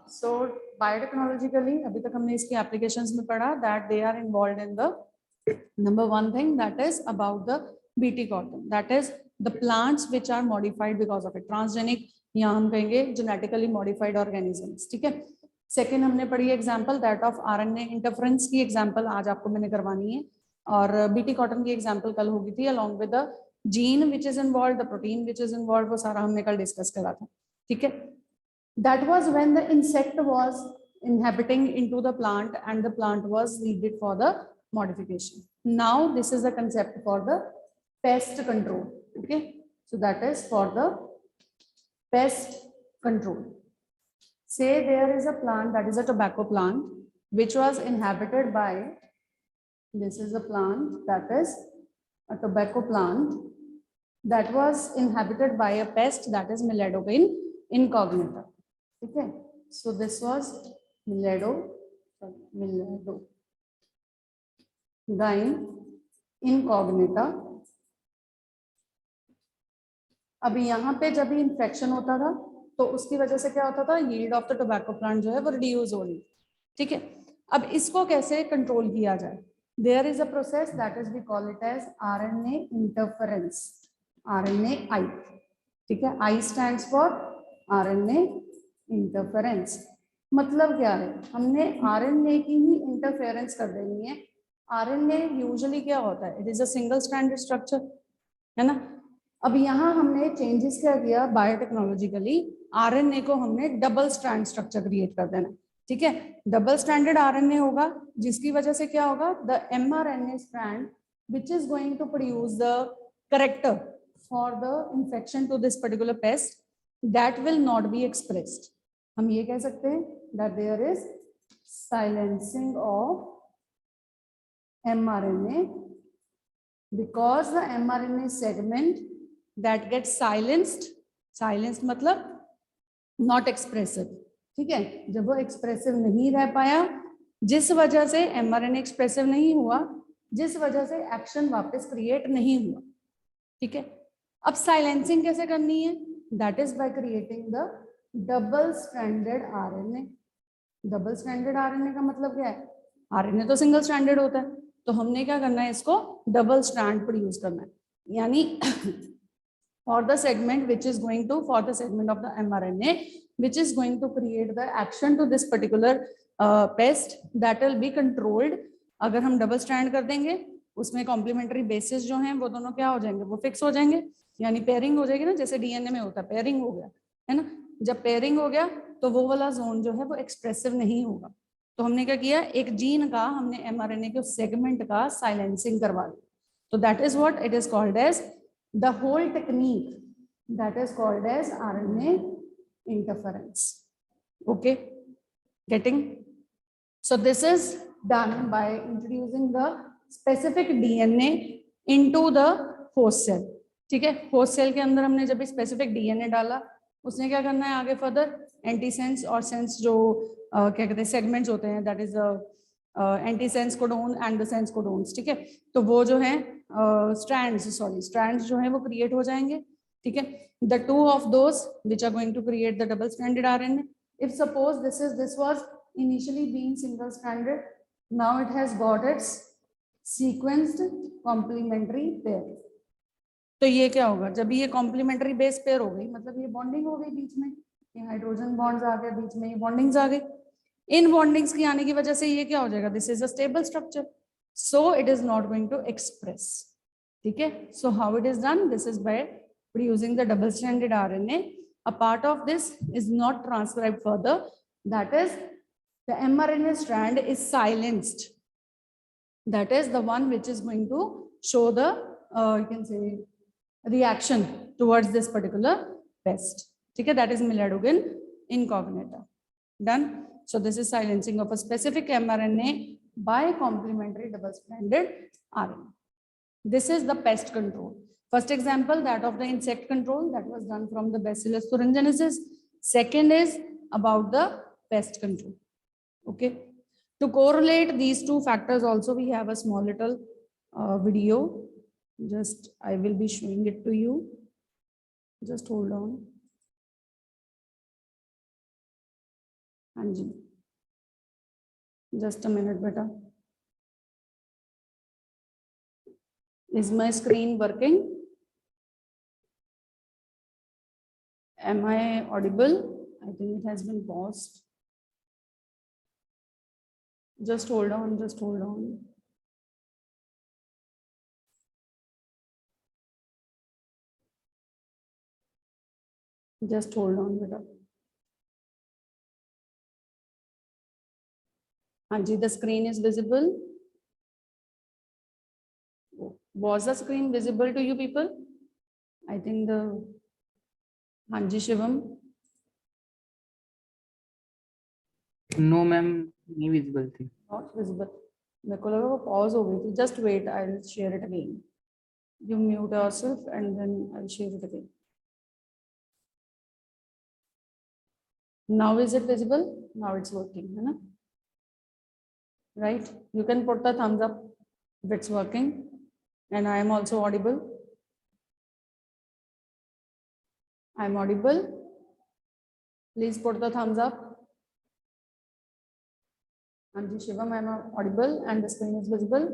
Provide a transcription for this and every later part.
So biotechnologically अभी तक हमने इसकी applications में पढ़ा that they are involved in the number one thing that is about the BT cotton, that is the plants which are modified because of it, transgenic या हम कहेंगे genetically modified organisms. ठीक है. सेकेंड हमने पढ़ी example that of RNA interference की example आज आपको मैंने करवानी है, और बीटी कॉटन की एग्जाम्पल कल होगी थी along with the gene which is involve, the protein which is involve, वो सारा हमने कल डिस्कस करा था. ठीक है. That was when the insect was inhabiting into the plant and the plant was needed for the modification. Now this is the concept for the pest control. Okay, so that is for the pest control. Say there is a plant that is a tobacco plant which was inhabited by, this is a plant that is a tobacco plant that was inhabited by a pest that is Miledogyn incognita. Okay, so this was Miledogyn incognita. अभी यहाँ पे जब भी infection होता था तो उसकी वजह से क्या होता था, yield of the tobacco plant जो है वो रिड्यूस हो रही. ठीक है. अब इसको कैसे कंट्रोल किया जाए, there is a process that is we call it as RNA interference, RNAi. ठीक है. I stands for RNA interference. मतलब क्या है, हमने आरएनए की ही इंटरफेरेंस कर देनी है. आरएनए यूजुअली क्या होता है, it is a single stranded structure, है ना. अब यहाँ हमने चेंजेस क्या किया, बायोटेक्नोलॉजिकली आरएनए को हमने डबल स्ट्रैंड स्ट्रक्चर क्रिएट कर देना. ठीक है. डबल स्ट्रैंडेड आरएनए होगा जिसकी वजह से क्या होगा, the mRNA strand which is going to produce the character for the infection to this particular pest that will not be expressed. हम ये कह सकते हैं that there is silencing of mRNA because the mRNA segment that gets silenced मतलब not expressive. ठीक है. जब वो एक्सप्रेसिव नहीं रह पाया, जिस वजह से mRNA एक्सप्रेसिव नहीं हुआ, जिस वजह से एक्शन वापस क्रिएट नहीं हुआ. ठीक है. अब साइलेंसिंग कैसे करनी है, that is by creating the double stranded RNA. Double stranded RNA का मतलब क्या है, आरएनए तो सिंगल स्ट्रैंडेड होता है, तो हमने क्या करना है, इसको डबल स्ट्रैंड प्रोड्यूस करना है. यानी for the segment which is going to, for the segment of the mRNA which is going to create the action to this particular pest that will be controlled. अगर हम double strand कर देंगे, उसमें complementary basis जो हैं वो दोनों क्या हो जाएंगे, वो फिक्स हो जाएंगे, यानी पेयरिंग हो जाएगी ना, जैसे डीएनए में होता है पेयरिंग हो गया, है ना. जब पेयरिंग हो गया तो वो वाला जोन जो है वो एक्सप्रेसिव नहीं होगा. तो हमने क्या किया, एक जीन का हमने mRNA के सेगमेंट का साइलेंसिंग करवा दिया. तो that is what it is called as the whole technique that is called as RNA interference. Okay, getting? So this is done by introducing the specific DNA into the host cell. ठीक है. Host cell के अंदर हमने जब भी specific DNA डाला, उसने क्या करना है आगे फर्दर, एंटीसेंस और सेंस जो क्या कहते हैं सेगमेंट्स होते हैं, that is antisense codon and the sense codons. ठीक है. तो वो जो है स्ट्रैंड्स जो है वो क्रिएट हो जाएंगे. ठीक है. The two of those which are going to create the double stranded RNA. If suppose this was initially being single stranded, now it has got its sequenced complementary pair. तो ये क्या होगा, जब ये कॉम्प्लीमेंट्री बेस पेयर हो गई, मतलब ये बॉन्डिंग हो गई बीच में, ये हाइड्रोजन बॉन्ड्स आ गए बीच में, ये बॉन्डिंग्स आ गई. इन बॉन्डिंग्स की आने की वजह से ये क्या हो जाएगा, this is a stable structure, so it is not going to express. ठीक है. So how it is done, this is by producing the double stranded RNA. A part of this is not transcribed further, that is the mRNA strand is silenced, that is the one which is going to show the you can say reaction towards this particular pest. ठीक है. That is Miledogyn incognita. Done. So this is silencing of a specific mRNA by complementary double stranded RNA. This is the pest control. First example, that of the insect control, that was done from the Bacillus thuringiensis. Second is about the pest control. Okay. To correlate these two factors also, we have a small little video. Just I will be showing it to you. Just hold on. हाँ जी, just a minute बेटा. Is my screen working? Am I audible? I think it has been paused. Just hold on, just hold on. Just hold on बेटा. हाँ जी, the screen is visible. Was the screen visible to you people? I think the हाँ जी Shivam. No ma'am, नहीं visible थी. Not visible. मेरे को लगा वो pause हो गई थी. Just wait, I'll share it again. You mute yourself and then I'll share it again. Now is it visible? Now it's working, है ना? Right? You can put the thumbs up if it's working, and I am also audible. I'm audible. Please put the thumbs up. हाँ जी Shivam, I'm audible and the screen is visible.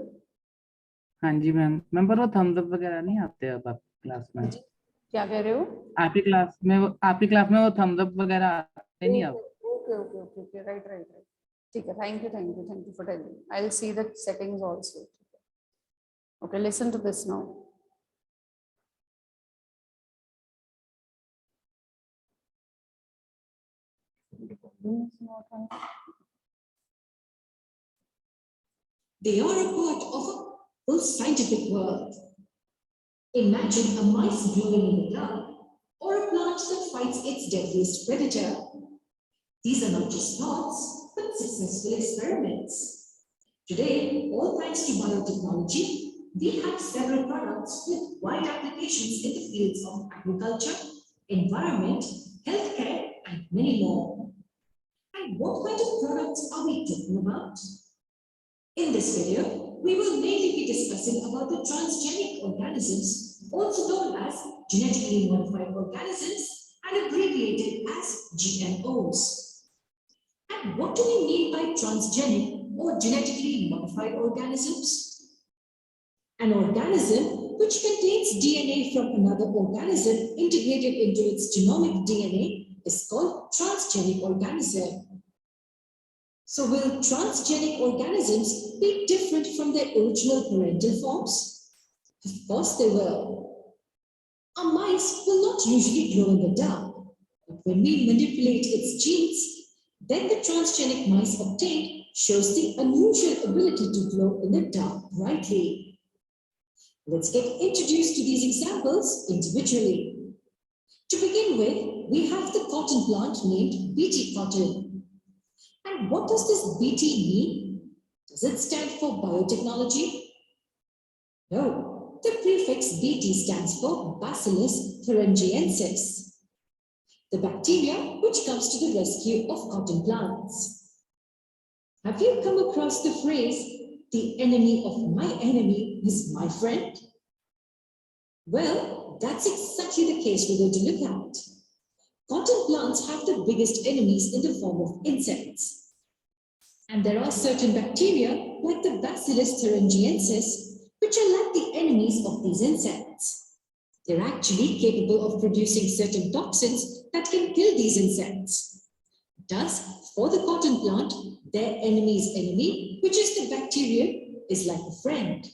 हाँ जी ma'am. Ma'am पर वो Thums up वगैरह नहीं आते अब आपकी class में? क्या कह रहे हो? आपकी क्लास में वो थम्स अप वगैरह आते नहीं अब? Okay. Right. ठीक है. Thank you for telling. I'll see the settings also. Okay, listen to this now. They are a part of a full scientific world. Imagine a mice glowing in the dark, or a plant that fights its deadliest predator. These are not just thoughts, but successful experiments. Today, all thanks to biotechnology, we have several products with wide applications in the fields of agriculture, environment, healthcare, and many more. And what kind of products are we talking about? In this video, we will mainly be discussing about the transgenic organisms, also known as genetically modified organisms and abbreviated as GMOs. And what do we mean by transgenic or genetically modified organisms? An organism which contains DNA from another organism integrated into its genomic DNA is called transgenic organism. So will transgenic organisms be different from their original parental forms? Of course they will. A mice will not usually glow in the dark, but when we manipulate its genes, then the transgenic mice obtained shows the unusual ability to glow in the dark brightly. Let's get introduced to these examples individually. To begin with, we have the cotton plant named BT cotton. And what does this BT mean? Does it stand for biotechnology? No, the prefix BT stands for Bacillus thuringiensis, the bacteria which comes to the rescue of cotton plants. Have you come across the phrase, the enemy of my enemy is my friend? Well, that's exactly the case we're going to look at. Cotton plants have the biggest enemies in the form of insects. And there are certain bacteria, like the Bacillus thuringiensis, which are like the enemies of these insects. They're actually capable of producing certain toxins that can kill these insects. Thus, for the cotton plant, their enemy's enemy, which is the bacteria, is like a friend.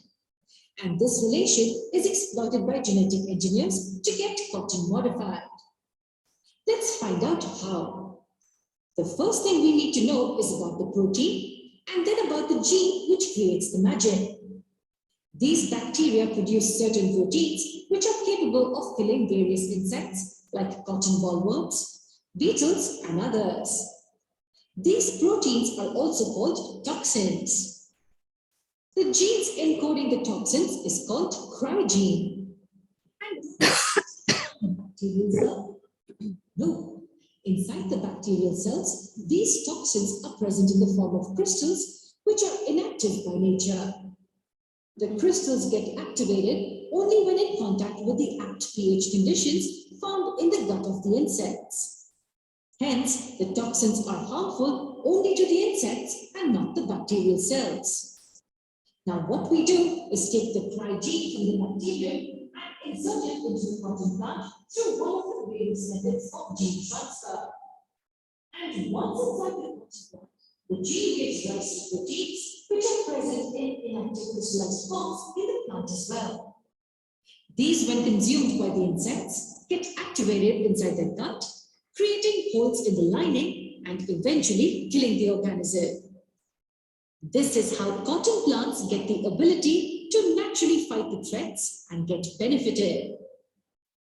And this relation is exploited by genetic engineers to get cotton modified. Let's find out how. The first thing we need to know is about the protein and then about the gene which creates the magic. These bacteria produce certain proteins which are capable of killing various insects like cotton bollworms, beetles, and others. These proteins are also called toxins. The genes encoding the toxins is called crygene. And bacterial cell? No. Inside the bacterial cells, these toxins are present in the form of crystals, which are inactive by nature. The crystals get activated only when in contact with the apt pH conditions found in the gut of the insects. Hence, the toxins are harmful only to the insects and not the bacterial cells. Now, what we do is take the cry gene from the bacterium and insert it into the cotton plant through one of the various methods of gene transfer. And once inside the cotton plant, the gene gives rise to proteins which are present in inactive crystallized forms in the plant as well. These, when consumed by the insects, get activated inside their gut, creating holes in the lining and eventually killing the organism. This is how cotton plants get the ability to naturally fight the threats and get benefited.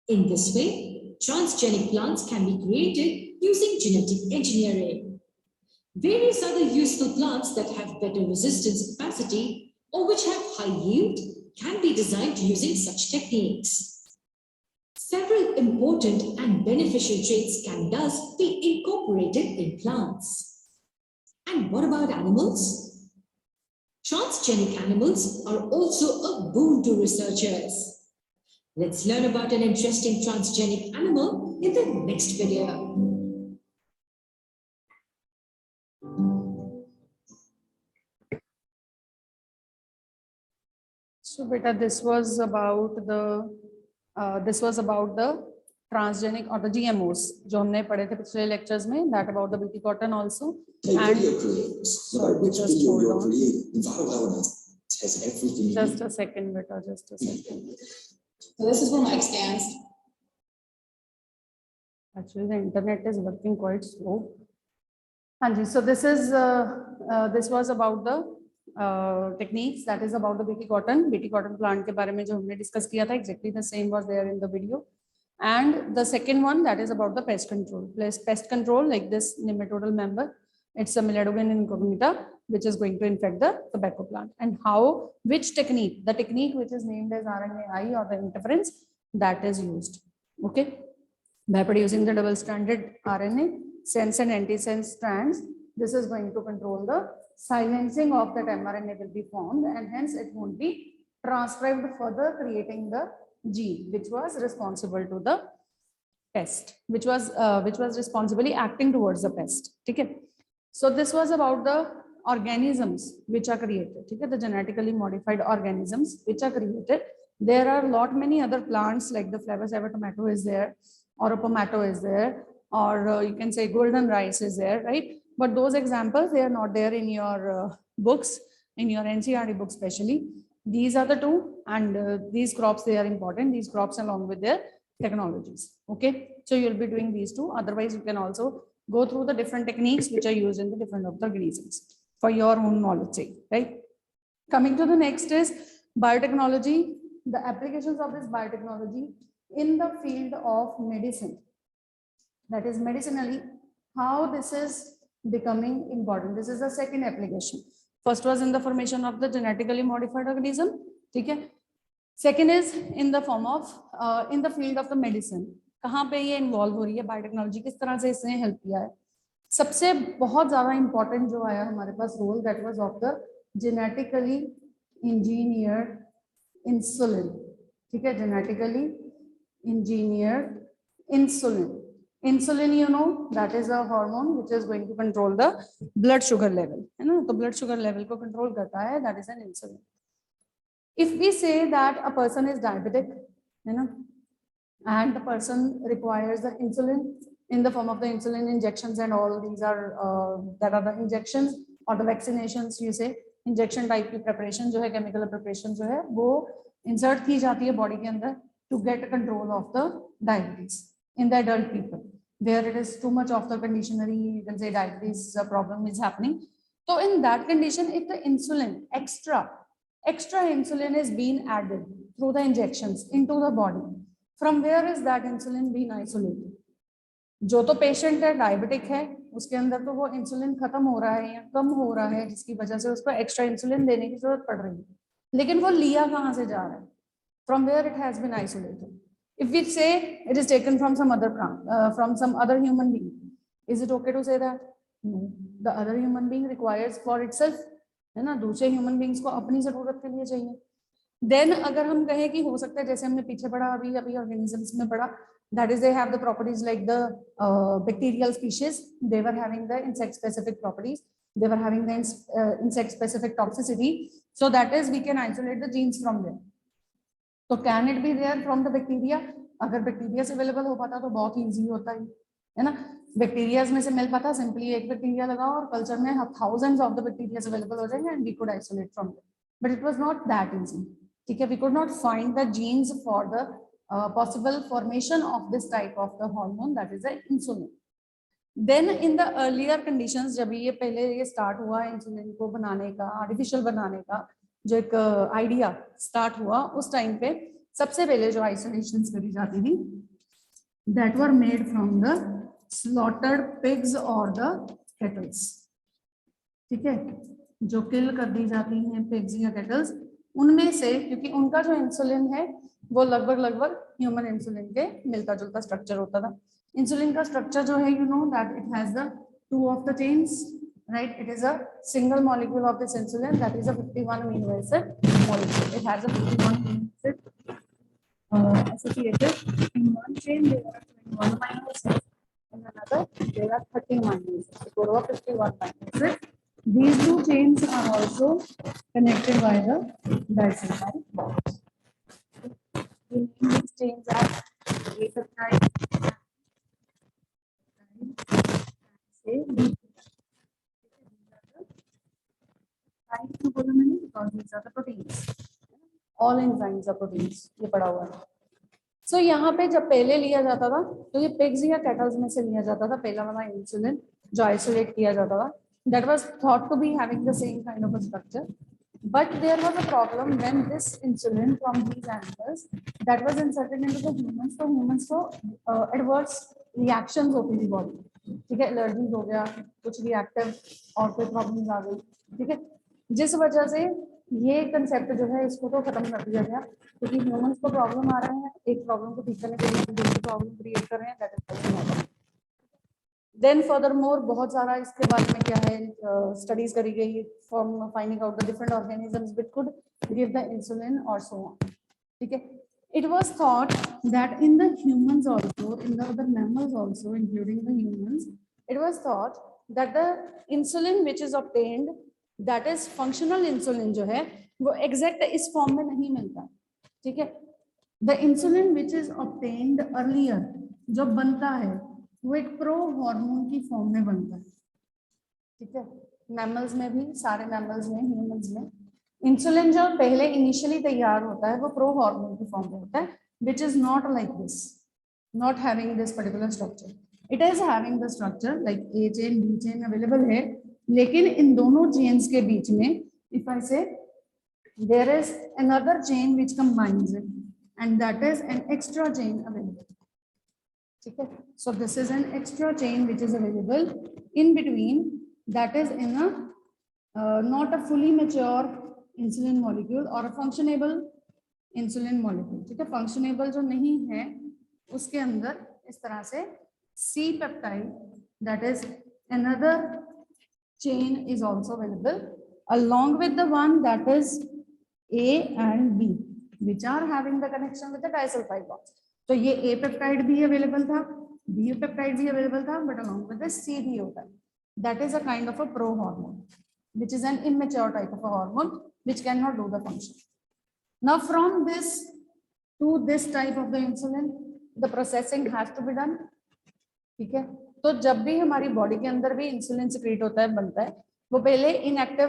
In this way, transgenic plants can be created using genetic engineering. Various other useful plants that have better resistance capacity or which have high yield can be designed using such techniques. Several important and beneficial traits can thus be incorporated in plants. And what about animals? Transgenic animals are also a boon to researchers. Let's learn about an interesting transgenic animal in the next video. So beta, this was about the transgenic or the GMOs जो हमने पढ़े थे पिछले lectures में, that about the BT cotton also. Hey, And video creators, no matter sorry, which just video hold you're on. creating, EnviroElement has everything you Just need. a second, beta, just a second. So this is where Mike stands. Actually, the internet is working quite slow. Hanji, so this was about the techniques, that is about the BT cotton plant के बारे में जो हमने discuss किया था, exactly the same was there in the video. And the second one, that is about the pest control. Pest control, like this nematodal member, it's a Miledogen incognita, which is going to infect the tobacco plant. And how, which technique, the technique which is named as RNAi or the interference, that is used. Okay, by producing the double-stranded RNA, sense and antisense strands, this is going to control the silencing of that mRNA will be formed, and hence it won't be transcribed further, creating the gene which was responsible to the pest, which was responsibly acting towards the pest. Okay, so this was about the organisms which are created. Okay, the genetically modified organisms which are created. There are lot many other plants like the Flavus Ava tomato is there, or a tomato is there, or you can say golden rice is there, right? But those examples, they are not there in your books, in your NCERT books especially. These are the two, and these crops, they are important, these crops along with their technologies. Okay, so you'll be doing these two. Otherwise, you can also go through the different techniques which are used in the different of the organisms for your own knowledge sake, right? Coming to the next is biotechnology, the applications of this biotechnology in the field of medicine. That is medicinally, how this is becoming important. This is the second application. First was in the formation of the genetically modified organism. Okay. Second is in the form of in the field of the medicine. कहाँ पे ये involve हो रही है biotechnology, किस तरह से इसने help किया है? सबसे बहुत ज़्यादा important जो आया हमारे पास role, that was of the genetically engineered insulin. ठीक है, genetically engineered insulin. Insulin, you know, that is a hormone which is going to control the blood sugar level. है ना, तो blood sugar level को control करता है, that is an insulin. If we say that a person is diabetic, you know, and the person requires the insulin in the form of the insulin injections, and all these are that are the injections or the vaccinations, you say injection type की preparation जो है, chemical preparation जो है, वो insert की जाती है body के अंदर to get control of the diabetes in the adult people. Where it is too much of the conditionary, you can say diabetes problem is happening. So in that condition, if the insulin, extra insulin is being added through the injections into the body, from where is that insulin being isolated? जो तो patient है, diabetic है, उसके अंदर तो वो insulin खत्म हो रहा है या कम हो रहा है, जिसकी वजह से उसको एक्स्ट्रा इंसुलिन देने की जरूरत पड़ रही है, लेकिन वो लिया कहाँ से जा रहा है? From where it has been isolated. If we say it is taken from some other plant, from some other human being, is it okay to say that? No. The other human being requires for itself, है ना, दूसरे human beings को अपनी जरूरत के लिए चाहिए. Then अगर हम कहें कि हो सकता है, जैसे हमने पीछे पढ़ा, अभी organisms में पढ़ा, that is they have the properties like the bacterial species, they were having the insect specific properties, they were having the insect specific toxicity, so that is we can isolate the genes from them. So can it be there from the bacteria? अगर bacteria से available हो पाता तो बहुत easy होता है ना, bacterias में से मिल पाता, सिंपली एक बैक्टीरिया लगाओ और कल्चर में thousands of the bacterias available हो जाएंगे and we could isolate from them, but it was not that easy. ठीक है, we could not find the genes for the possible formation of this type of the hormone, that is the insulin. Then in the earlier conditions, जब ये पहले ये start हुआ insulin को बनाने का, आर्टिफिशियल बनाने का जो एक आइडिया स्टार्ट हुआ, उस टाइम पे सबसे पहले जो आइसोलेशंस करी जाती थी that were made from the slaughtered pigs or the kettles. ठीक है, जो किल कर दी जाती हैं पिग्स या केटल्स, उनमें से, क्योंकि उनका जो इंसुलिन है वो लगभग ह्यूमन इंसुलिन के मिलता जुलता स्ट्रक्चर होता था. इंसुलिन का स्ट्रक्चर जो है, you know that it has the two of the chains, right? It is a single molecule of this insulin, that is a 51 amino acid molecule. It has a 51 amino acid associated. In one chain there are 21 amino acids, in another there are 13 amino acids. So total of 51 amino acids. These two chains are also connected by the disulfide bonds. These chains are A peptide, because these are the proteins. All enzymes are proteins. ये पढ़ा हुआ है. So यहाँ पे जब पहले लिया जाता था तो ये pigs या cattles में से लिया जाता था पहला वाला इंसुलिन जो आइसोलेट किया जाता था. That was thought to be having the same kind of a structure. But there was a problem when this insulin from these animals that was inserted into the humans, तो humans को adverse reactions होती थी body. ठीक है, allergies हो गया, कुछ reactive और कोई प्रॉब्लम्स आ गई. ठीक है, जिस वजह से ये कंसेप्ट जो है इसको तो खत्म कर दिया गया, क्योंकि ह्यूमंस को प्रॉब्लम आ रहे हैं, एक प्रॉब्लम को ठीक करने के लिए दूसरी प्रॉब्लम क्रिएट कर रहे हैं, दैट इज. देन फर्दरमोर बहुत सारा इसके बारे में क्या है स्टडीज करी गई from finding out the different organisms which could give the insulin और सो ऑन. ठीक है, it was thought that in the humans also, in the other mammals also, including the humans, it was thought that the insulin which is obtained, that is functional insulin जो है वो exact इस form में नहीं मिलता. ठीक है, the insulin which is obtained earlier जो बनता है वो एक प्रो हार्मोन की फॉर्म में बनता है. ठीक है, मैमल्स में भी, सारे मैमल्स में, ह्यूमंस में इंसुलिन जो पहले इनिशियली तैयार होता है वो प्रो हार्मोन की फॉर्म में होता है, which is not like this, not having this particular structure. It is having the structure like A chain, B chain available है, लेकिन इन दोनों chains के बीच में if I say there is another chain which combines it, and that is an extra chain available. ठीक है, so this is an extra chain which is available in between, that is in a not a fully mature insulin molecule or a functionable insulin molecule. ठीक है, functionable जो नहीं है उसके अंदर इस तरह से C peptide, that is another chain is also available along with the one that is A and B, which are having the connection with the disulfide bonds. तो ये A peptide भी available था, B peptide भी available था, but along with the C भी होता है. That is a kind of a pro hormone, which is an immature type of a hormone which cannot do the function. Now from this to this type of the insulin, the processing has to be done. ठीक है, तो जब भी हमारी body के अंदर भी insulin secrete होता है, बनता है, वो पहले इनएक्टिव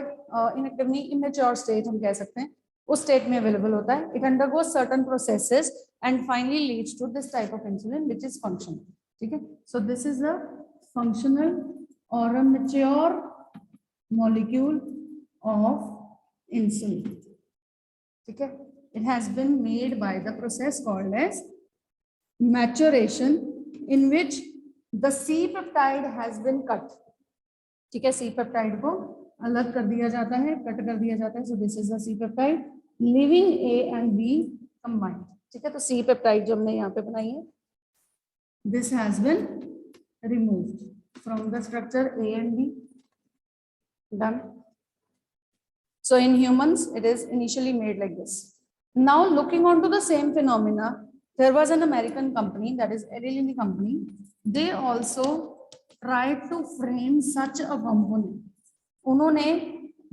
नहीं, इमेच्योर स्टेट हम कह सकते हैं, उस स्टेट में अवेलेबल होता है. It undergoes certain processes and finally leads to this type of insulin which is functional. ठीक है, so this is a functional or a mature molecule of insulin. ठीक है, it has been made by the process called as maturation, in which the C peptide has been cut. ठीक है, C peptide को अलग कर दिया जाता है, कट कर दिया जाता है. So this is the C peptide, leaving A and B combined. ठीक है, तो C peptide जो हमने यहाँ पे बनाई है, this has been removed from the structure A and B. Done. So in humans, it is initially made like this. Now looking on to the same phenomena there was an American company, that is Eli Lilly company. They also tried to frame such a component. उन्होंने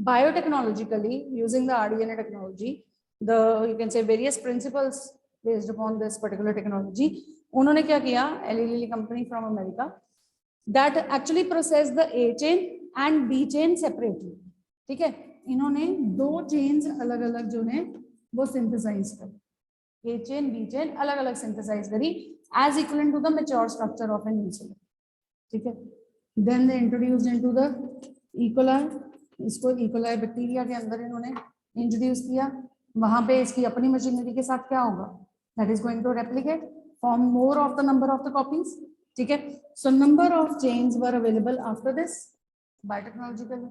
biotechnologically, using the RDNA technology, the you can say various principles based upon this particular technology, उन्होंने क्या किया? Eli Lilly company from America, that actually process the A chain and B chain separately. ठीक है, इन्होंने दो chains अलग अलग जो है वो सिंथेसाइज कर, A chain B chain अलग अलग सिंथेसाइज करी as equivalent to the mature structure of an insulin. ठीक है, then they introduced into the E. coli, इसको E. coli बैक्टीरिया के अंदर इन्होंने इंट्रोड्यूस किया. वहां पे इसकी अपनी मशीनरी के साथ क्या होगा? That is going to replicate, form more of the number of the copies. ठीक है, so number of chains were available after this biotechnologically.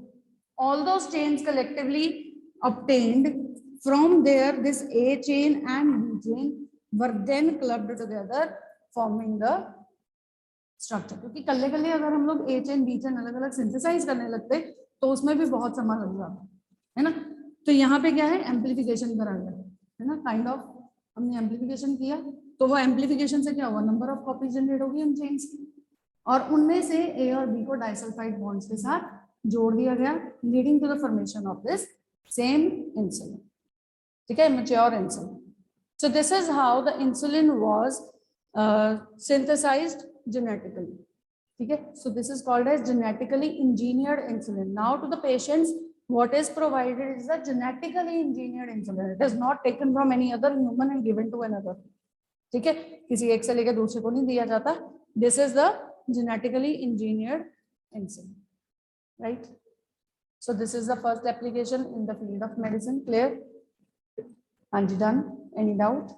All those chains collectively obtained from there, this A chain and B chain were then clubbed together, forming the structure. क्योंकि कल्ले कल्ले अगर हम लोग A chain B chain अलग अलग synthesise करने लगते तो उसमें भी बहुत समय लग जाता है ना. तो यहाँ पे क्या है? एम्पलीफिकेशन करा गया है ना, काइंड ऑफ हमने एम्पलीफिकेशन किया. तो वो एम्पलीफिकेशन से क्या हुआ? नंबर ऑफ कॉपीज जनरेट होगी उन चेन्स की, और उनमें से ए और बी को डाइसल्फाइड बॉन्ड्स के साथ जोड़ दिया गया, leading to the formation of this same insulin. ठीक है, mature insulin. So this is how the insulin was synthesised genetically. ठीक है, so this is called as genetically engineered insulin. Now to the patients what is provided is a genetically engineered insulin. It is not taken from any other human and given to another. ठीक है, किसी एक से लेकर दूसरे को नहीं दिया जाता. This is the genetically engineered insulin, right? So this is the first application in the field of medicine. Clear? Anji, done? Any doubt?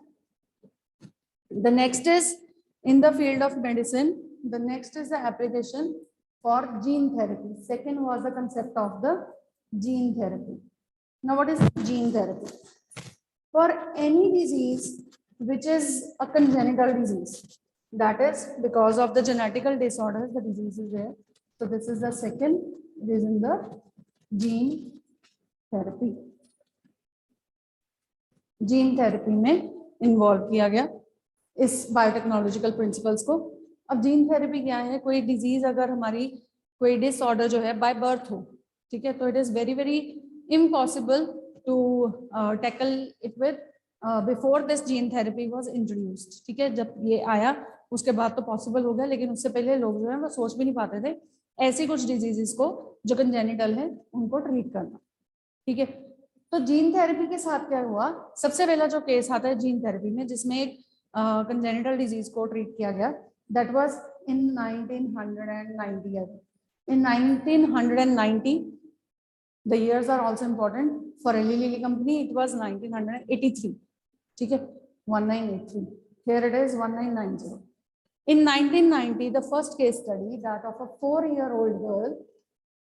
The next is in the field of medicine. The next is the application for gene therapy. Second was the concept of the gene therapy. Now what is gene therapy? For any disease which is a congenital disease, that is because of the genetical disorders the disease is there. So this is the second, it is in the gene therapy. Gene therapy में involve किया गया इस biotechnological principles को. अब gene therapy क्या है? कोई disease अगर हमारी कोई डिसऑर्डर जो है बाय बर्थ हो, ठीक है, तो it is very very impossible to tackle it with before this gene therapy was introduced. ठीक है, जब ये आया उसके बाद तो पॉसिबल हो गया, लेकिन उससे पहले लोग जो है वो सोच भी नहीं पाते थे ऐसी कुछ डिजीजेस को जो कंजेनिटल है उनको ट्रीट करना. ठीक है, तो जीन थेरेपी के साथ क्या हुआ? सबसे पहला जो केस आता है जीन थेरेपी में जिसमें एक कंजेनिटल डिजीज को ट्रीट किया गया, that was in 1990. In 1990, the years are also important. For Eli Lilly company, it was 1983. ठीक है, 1983. Here it is 1990. In 1990, the first case study, that of a 4-year-old girl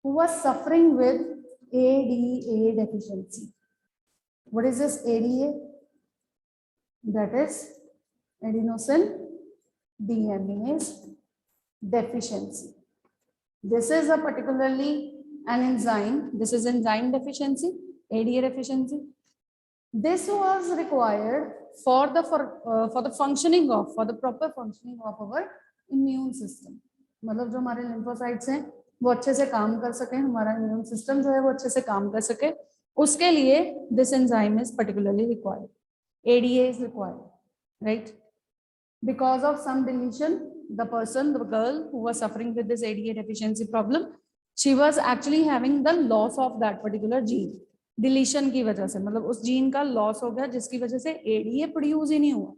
who was suffering with ADA deficiency. What is this ADA? That is adenosine deaminase deficiency. This is a particularly an enzyme. This is enzyme deficiency, ADA deficiency. This was required for the functioning of, for the proper functioning of our immune system. मतलब जो हमारे lymphocytes हैं वो अच्छे से काम कर सके, हमारा immune system जो है वो अच्छे से काम कर सके, उसके लिए this enzyme is particularly required. ADA is required, right? Because of some deletion, the person, the girl who was suffering with this ADA deficiency problem, she was actually having the loss of that particular gene. Deletion की वजह से, मतलब उस gene का loss हो गया जिसकी वजह से ADA प्रोड्यूस ही नहीं हुआ.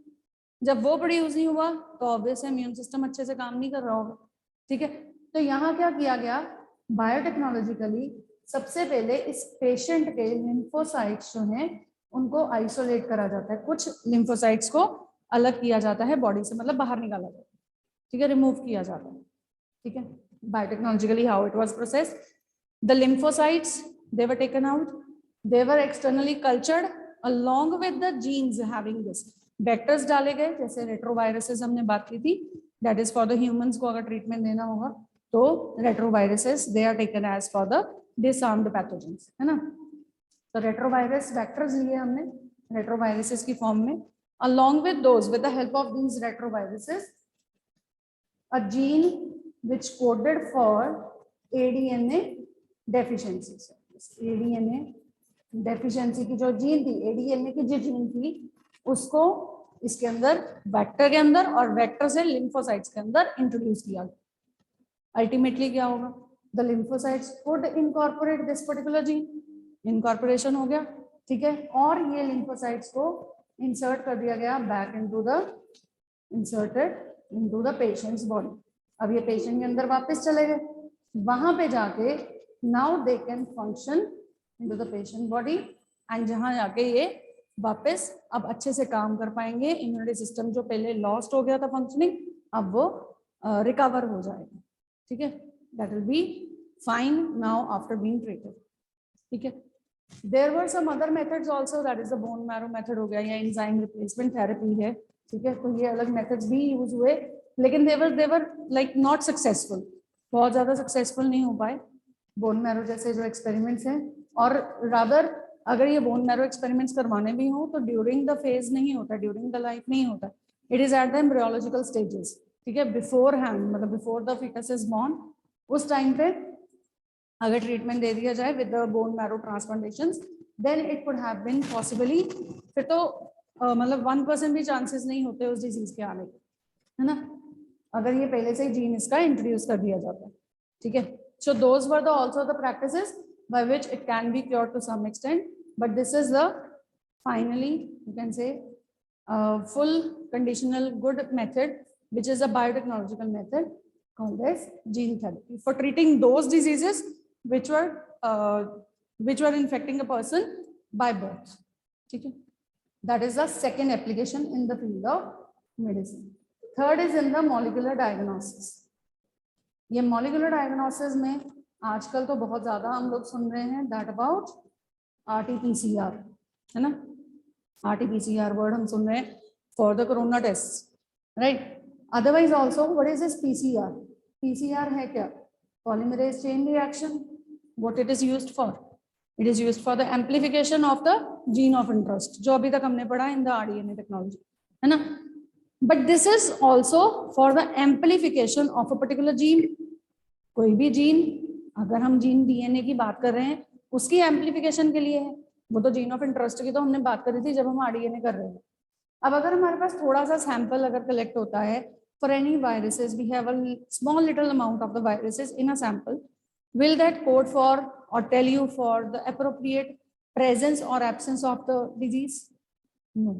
जब वो प्रोड्यूस नहीं हुआ तो ऑब्वियस इम्यून सिस्टम अच्छे से काम नहीं कर रहा होगा. ठीक है, तो यहाँ क्या किया गया? बायोटेक्नोलॉजिकली सबसे पहले इस पेशेंट के लिम्फोसाइट्स जो हैं उनको आइसोलेट करा जाता है. कुछ लिम्फोसाइट्स को अलग किया जाता है बॉडी से, मतलब बाहर निकाला जाता है. ठीक है, रिमूव किया जाता है. ठीक है, biotechnologically how it was processed. The lymphocytes they were taken out, they were externally cultured along with the genes having this. Vectors डाले गए, जैसे रेट्रोवायरसेस हमने बात की थी, that is for the humans को अगर ट्रीटमेंट देना होगा तो retroviruses they are taken as for the disarmed pathogens, है ना. तो रेट्रोवायरस वेक्टर्स लिए हमने रेट्रोवायरसेस की फॉर्म में, along with those, with the help of these retroviruses, a gene which coded for ADNA deficiency. ADNA deficiency की जो gene थी, ADNA की जो जीन थी, उसको इसके अंदर वेक्टर के अंदर और वेक्टर से लिम्फोसाइट्स के अंदर इंट्रोड्यूस किया गया। अल्टीमेटली क्या होगा? The lymphocytes could incorporate this particular gene, incorporation हो गया, ठीक है, और ये लिम्फोसाइट्स को इंसर्ट कर दिया गया back into the inserted into the patients body. अब ये पेशेंट के अंदर वापस चले गए, वहां पे जाके now they can function into the patient body, and जहां जाके ये वापस अब अच्छे से काम कर पाएंगे। इम्यूनिटी सिस्टम जो पहले लॉस्ट हो गया था फंक्शनिंग, अब वो रिकवर हो जाएगा, ठीक है, that will be fine now after being treated, ठीक है। There were some other methods also, that is the bone marrow method हो गया या एंजाइम रिप्लेसमेंट थेरेपी है, ठीक है, तो ये अलग मेथड्स भी यूज हुए, लेकिन देवर लाइक नॉट सक्सेसफुल, बहुत ज्यादा सक्सेसफुल नहीं हो पाए बोन मैरो जैसे जो एक्सपेरिमेंट्स हैं। और रादर अगर ये बोन मैरो एक्सपेरिमेंट्स करवाने भी हो तो ड्यूरिंग द फेज नहीं होता, ड्यूरिंग द लाइफ नहीं होता, it is at the embryological stages, ठीक है, बिफोर हैंड, मतलब before the foetus is born, उस टाइम पे अगर ट्रीटमेंट दे दिया जाए with the bone marrow transplantations, then it could have been possibly, फिर तो मतलब 1% भी चांसेस नहीं होते उस डिजीज के आने के, है ना, अगर ये पहले से ही जीन इसका इंट्रोड्यूस कर दिया जाता है, ठीक है। So those were the also the practices by which it can be cured to some extent, but this is the finally you can say full conditional good method, which is a biotechnological method called as gene therapy for treating those diseases which were infecting a person by birth, ठीक है, that is the second application in the field of medicine. Third is in the molecular diagnosis. ये molecular diagnosis में आजकल तो बहुत ज्यादा हम लोग सुन रहे हैं दैट अबाउट RT-PCR, है ना, RT-PCR वर्ड हम सुन रहे हैं for the corona test, right. Otherwise also what is this PCR? PCR है क्या? Polymerase chain reaction. What it is used for? It is used for the amplification of the gene of interest, जो अभी तक हमने पढ़ा in the RDNA technology, है ना। But this is also for the amplification of a particular gene. कोई भी gene, अगर हम जीन DNA की बात कर रहे हैं, उसकी एम्प्लीफिकेशन के लिए है, वो तो जीन ऑफ इंटरेस्ट की तो हमने बात करी थी जब हम RDNA कर रहे हैं। अब अगर हमारे पास थोड़ा सा सैंपल अगर कलेक्ट होता है for any viruses, we have a small little amount of the viruses in a sample, will that code for or tell you for the appropriate presence or absence of the disease? No,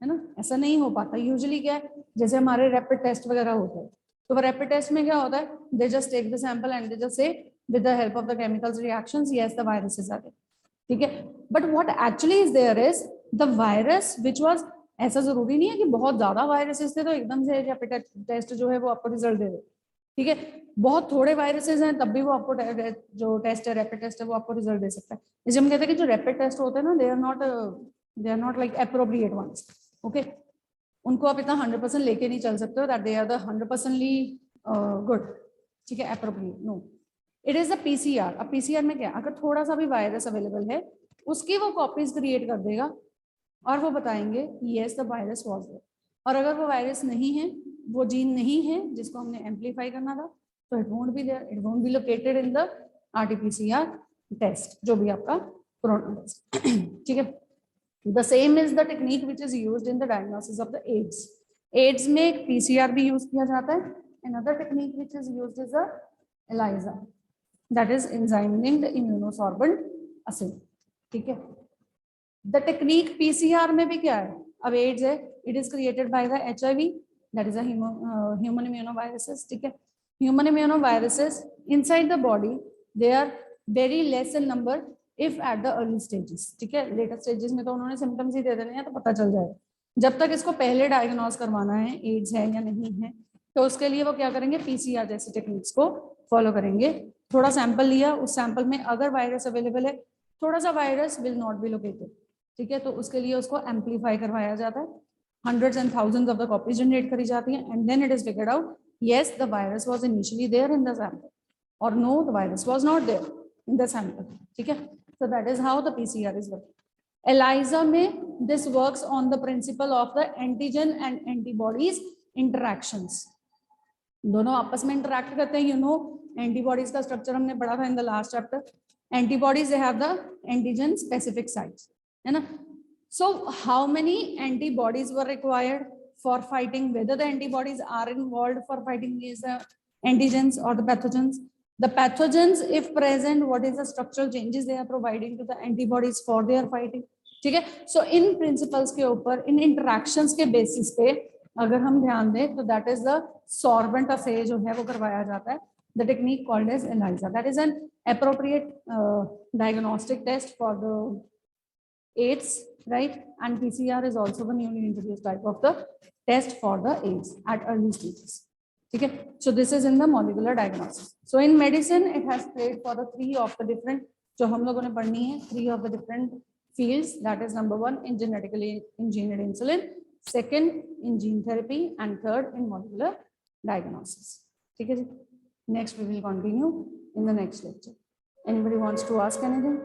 है ना, ऐसा नहीं हो पाता। Usually क्या है, जैसे हमारे रैपिड टेस्ट वगैरह होते हैं, तो रैपिड टेस्ट में क्या होता है, they just take the sample and they just say with the help of the chemicals reactions, yes, the viruses are there, ठीक है। But what actually is there is the virus which was, ऐसा जरूरी नहीं है कि बहुत ज्यादा viruses थे तो एकदम से रैपिड टेस्ट जो है वो आपको रिजल्ट दे दे, ठीक है। बहुत थोड़े वायरसेस हैं तब भी वो आपको जो टेस्ट है, रैपिड टेस्ट है, वो आपको रिजल्ट दे सकता है। इसलिए हम कहते हैं कि जो रैपिड टेस्ट होते हैं ना, they are not like appropriate ones, okay. उनको आप इतना 100% लेके नहीं चल सकते हो that they are the 100%ly good, ठीक है, appropriate, no. It is the PCR। अब PCR में क्या, अगर थोड़ा सा भी वायरस अवेलेबल है, उसकी वो कॉपीज क्रिएट कर देगा और वो बताएंगे yes the virus was there. और अगर वो वायरस नहीं है, वो जीन नहीं है जिसको हमने एम्पलीफाई करना था, तो it won't be there, it won't be located in the RT-PCR test, जो भी आपका कोरोना टेस्ट, ठीक है। The same is the technique which is used in the diagnosis of the AIDS. AIDS में एक PCR भी यूज किया जाता है। Another technique which is used is the ELISA, that is enzyme linked immunosorbent assay, ठीक है। The technique PCR में भी क्या है, अब एड्स है, it is created by the HIV, that is a human immunoviruses, ठीक है। Human immunoviruses inside the body, they are very less in number if at the early stages, ठीक है। लेटर स्टेजेस में तो उन्होंने सिम्टम्स ही दे देने हैं तो पता चल जाएगा। जब तक इसको पहले डायग्नोज करवाना है एड्स है या नहीं है, तो उसके लिए वो क्या करेंगे, PCR जैसी टेक्निक्स को फॉलो करेंगे। थोड़ा सैंपल लिया, उस सैंपल में अगर वायरस अवेलेबल है, थोड़ा सा virus will not be located, ठीक है, तो उसके लिए उसको एम्पलीफाई करवाया जाता है, hundreds and thousands of the copies generate करी जाती हैं, and then it is figured out yes the virus was initially there in the sample or no the virus was not there in the sample, ठीक है। So that is how the PCR is working. ELISA में this works on the principle of the antigen and antibodies interactions. दोनों आपस में interact करते हैं. You know antibodies का structure हमने पढ़ा था in the last chapter. Antibodies, they have the antigen specific sites, है ना? So how many antibodies were required for fighting? Whether the antibodies are involved for fighting these antigens or the pathogens. The pathogens, if present, what is the structural changes they are providing to the antibodies for their fighting? ठीक है. So in principles के ऊपर, in interactions के basis पे अगर हम ध्यान दें तो that is the sorbent assay जो है वो करवाया जाता है. The technique called as ELISA. That is an appropriate diagnostic test for the AIDS, right? And PCR is also the newly introduced type of the test for the AIDS at early stages. Okay, so this is in the molecular diagnosis. So in medicine, it has played for the three of the different, जो हम लोगों ने पढ़नी है, three of the different fields. That is number one in genetically engineered insulin, second in gene therapy, and third in molecular diagnosis. Okay, next we will continue in the next lecture. Anybody wants to ask anything?